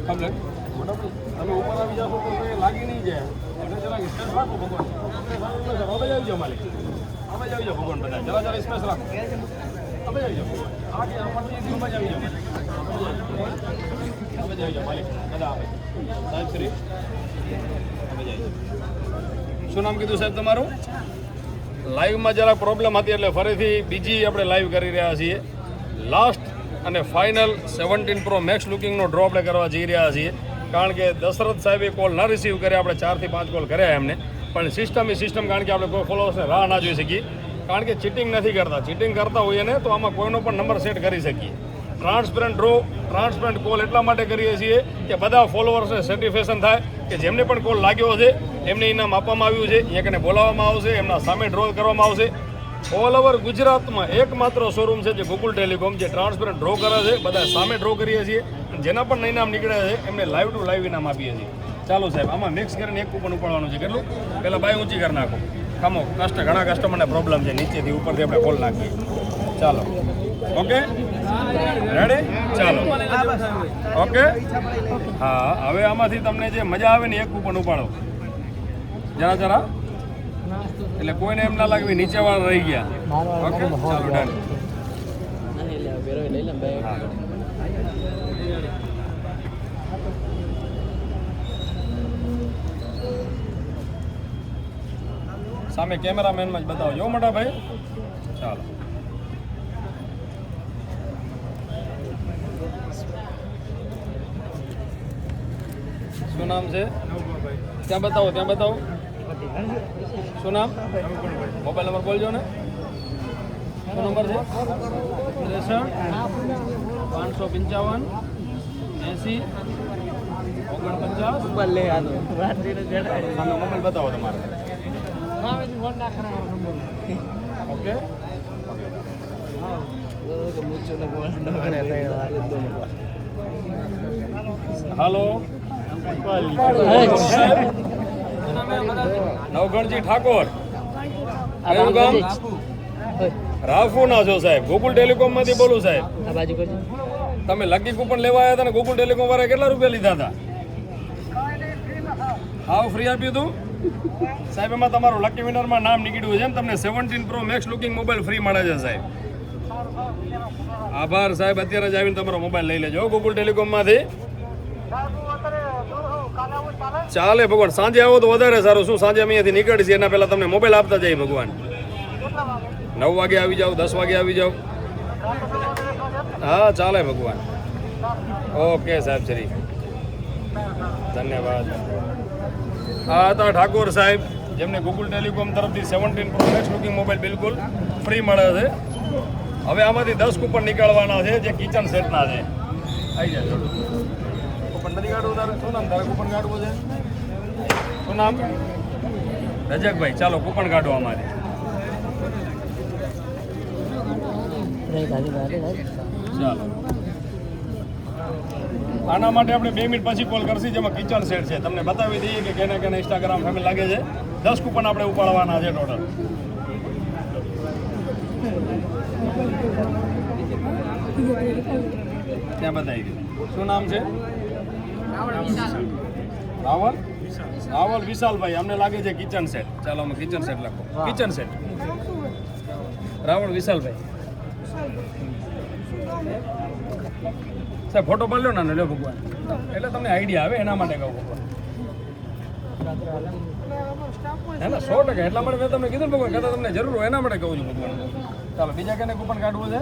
complete તમે ઉપર આવી જાઓ તો લાગી નહીં જાય એટલે જરાક સ્પેસ રાખો ભગવાન હવે આવી જાઓ માલિક હવે આવી જાઓ ભગવાન બધા જરા સ્પેસ રાખો હવે આવી જાઓ પટ્ટી આવી જાઓ હવે આવી જાઓ માલિક બધા આવે સાહેબ શ્રી હવે આવી શું નામ કીધું સાહેબ તમારું લાઈવમાં જરાક પ્રોબ્લેમ હતી એટલે ફરીથી બીજી આપણે લાઈવ કરી રહ્યા છીએ લાસ્ટ અને ફાઇનલ 17 Pro મેક્સ લુકિંગનો ડ્રો આપણે કરવા જઈ રહ્યા છીએ કારણ કે દશરથ સાહેબે કોલ ના રિસીવ કર્યા આપણે 4 થી 5 કોલ કર્યા એમને પણ સિસ્ટમ કારણ કે આપણે કોઈ ફોલોઅર્સને રાહ ના જોઈ શકીએ કારણ કે ચીટિંગ નથી કરતા ચીટિંગ કરતા હોઈએ ને તો આમાં કોઈનો પણ નંબર સેટ કરી શકીએ ટ્રાન્સપેરન્ટ ડ્રો ટ્રાન્સપેરન્ટ કોલ એટલા માટે કરીએ છીએ કે બધા ફોલોઅર્સને સેટિસ્ફેક્શન થાય કે જેમને પણ કોલ લાગ્યો છે એમને ઇનામ આપવામાં આવ્યું છે અહીંયા કને બોલાવવામાં આવશે એમના સામે ડ્રો કરવામાં આવશે ઓલ ઓવર ગુજરાતમાં એકમાત્ર શોરૂમ છે જે ગોકુલ ટેલિકોમ જે ટ્રાન્સપેરન્ટ ડ્રો કરે છે બધા સામે ડ્રો કરીએ છીએ જેના પણ ઇનામ નીકળે છે એમને લાઈવ ટુ લાઈવ ઇનામ આપીએ છીએ ચાલો સાહેબ આમાં મિક્સ કરીને એક કૂપન ઉપાડવાનું છે કેટલું પહેલાં બાય ઊંચી કરી નાખો કમો ઘણા કસ્ટમરને પ્રોબ્લેમ છે નીચેથી ઉપરથી આપણે કોલ નાખીએ ચાલો ઓકે રેડી ચાલો ઓકે હા હવે આમાંથી તમને જે મજા આવે ને એક કૂપન ઉપાડો જરા એટલે કોઈને એમ ના લાગે નીચેવાળા રહી ગયા ઓકે ચાલો ડન સામે કેમેરામેનમાં જ બતાવો જો મોટા ભાઈ ચાલો શું નામ છે ત્યાં બતાવો શું નામ મોબાઈલ નંબર બોલજો ને શું નંબર છે 555 80 49 મોબાઈલ બતાવો તમારે ઓકે હાલો નવગણજી ઠાકોર કયું ગામ રાફુના છો સાહેબ ગોકુલ ટેલિકોમ માંથી બોલું સાહેબ તમે લકી કૂપન લેવા આવ્યા હતા ને ગોકુલ ટેલિકોમ વાળા કેટલા રૂપિયા લીધા હતા હાવ ફ્રી આપ્યું હતું સાહેબ એમાં તમારું લકી વિનરમાં નામ નીકળ્યું છે ને તમને 17 Pro max looking mobile free મળે છે સાહેબ આભાર સાહેબ અત્યારે જ આવીને તમારો મોબાઈલ લઈ લેજો ગોકુલ ટેલિકોમ માંથી ચાલે ભગવાન સાંજે આવો તો વધારે સારું શું સાંજે અમે અહીંયાથી નીકળીએ એના પહેલા તમને મોબાઈલ આપતા જાય ભગવાન 9 વાગે આવી જાઓ 10 વાગે આવી જાઓ હા ચાલે ભગવાન ઓકે સાહેબ શ્રી ધન્યવાદ હા હતા ઠાકોર સાહેબ જેમને ગોકુલ ટેલિકોમ તરફથી 17 Pro મેક્સ લુકિંગ મોબાઈલ બિલકુલ ફ્રી મળે છે હવે આમાંથી 10 કૂપન નીકળવાના છે જે કિચન સેટના છે આવી જાય કૂપન નથી કાઢવું તારે શું નામ તારે કૂપન કાઢવું છે શું નામ રજકભાઈ ચાલો કૂપન કાઢો અમારે ચાલો આના માટે આપણે 2 મિનિટ પછી કોલ કરશી જેમાં કિચન સેટ છે તમને બતાવી દઈએ કે કેને કેને ઇન્સ્ટાગ્રામ ફેમિલી લાગે છે 10 કૂપન આપણે ઉપાડવાના છે ટોટલ ત્યાં બતાવી દઈએ શું નામ છે રાવલ વિશાલભાઈ અમને લાગે છે કિચન સેટ ચાલો અમે કિચન સેટ લખો કિચન સેટ રાવલ વિશાલભાઈ સાહેબ ફોટો પાડ્યો ને લ્યો ભગવાન એટલે તમને આઈડિયા આવે એના માટે કહું ભગવાન હે ને 100% એટલા માટે મેં તમને કીધું ભગવાન કદાચ તમને જરૂર હોય એના માટે કહું છું ભગવાન ચાલો બીજા કેને કૂપન કાઢવું છે